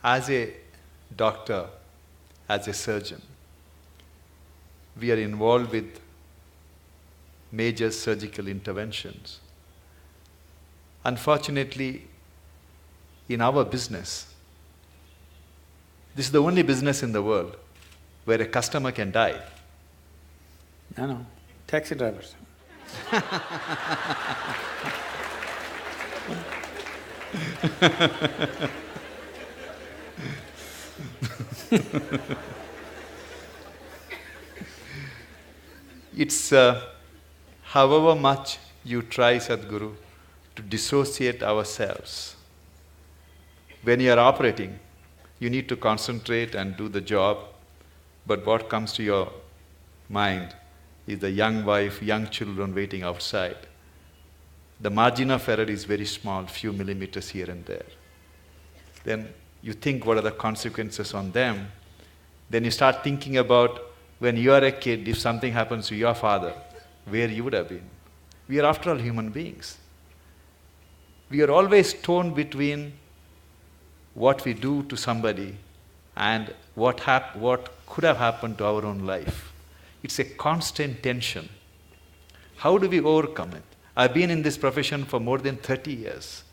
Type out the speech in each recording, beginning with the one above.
as a doctor, as a surgeon, we are involved with major surgical interventions. Unfortunately, in our business, this is the only business in the world where a customer can die. No, taxi drivers. It's however much you try, Sadhguru, to dissociate ourselves. When you are operating, you need to concentrate and do the job, but what comes to your mind is the young wife, young children waiting outside. The margin of error is very small, few millimeters here and there. Then you think what are the consequences on them. Then you start thinking about when you are a kid, if something happens to your father, where you would have been. We are after all human beings. We are always torn between what we do to somebody and what could have happened to our own life. It's a constant tension. How do we overcome it? I've been in this profession for more than 30 years.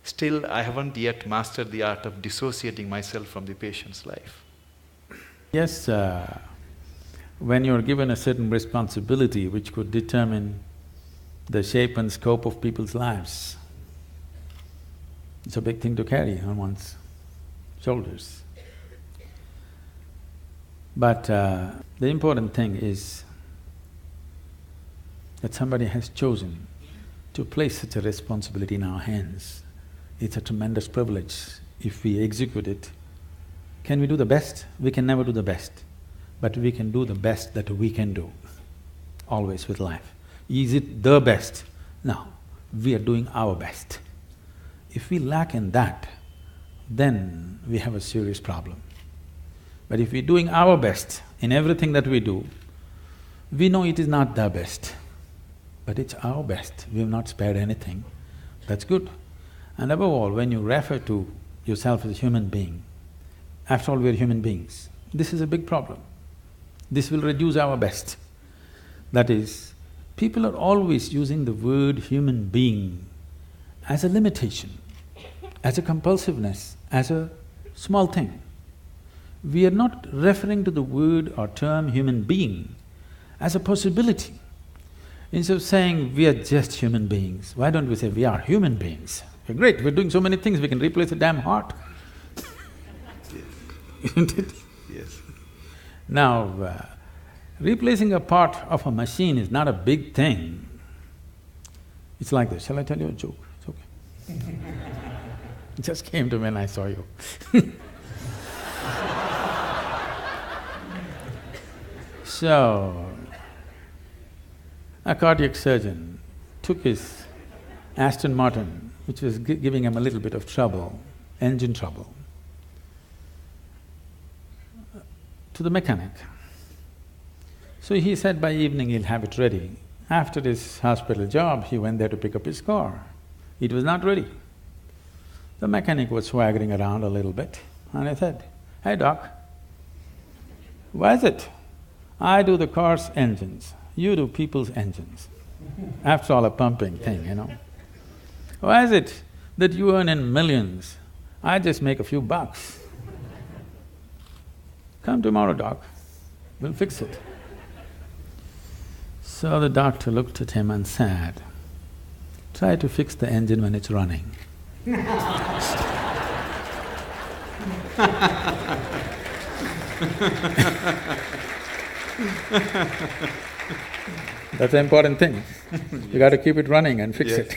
Still, I haven't yet mastered the art of dissociating myself from the patient's life. Yes, when you're given a certain responsibility which could determine the shape and scope of people's lives, it's a big thing to carry on one's shoulders. But the important thing is that somebody has chosen to place such a responsibility in our hands. It's a tremendous privilege if we execute it. Can we do the best? We can never do the best, but we can do the best that we can do, always with life. Is it the best? No, we are doing our best. If we lack in that, then we have a serious problem. But if we're doing our best in everything that we do, we know it is not the best, but it's our best. We have not spared anything. That's good. And above all, when you refer to yourself as a human being, after all, we're human beings. This is a big problem. This will reduce our best. That is, people are always using the word human being as a limitation, as a compulsiveness, as a small thing. We are not referring to the word or term human being as a possibility. Instead of saying we are just human beings, why don't we say we are human beings? We're great, we're doing so many things, we can replace a damn heart. Isn't it? Yes. Now, replacing a part of a machine is not a big thing. It's like this, shall I tell you a joke? It's okay. It just came to me when I saw you. So, a cardiac surgeon took his Aston Martin, which was giving him a little bit of trouble, engine trouble, to the mechanic. So he said by evening he'll have it ready. After his hospital job, he went there to pick up his car. It was not ready. The mechanic was swaggering around a little bit, and I said, "Hey doc, why is it I do the car's engines, you do people's engines? After all, a pumping thing, you know. Why is it that you earn in millions, I just make a few bucks? Come tomorrow, doc, we'll fix it." So the doctor looked at him and said, "Try to fix the engine when it's running." That's the important thing. You got to keep it running and fix it.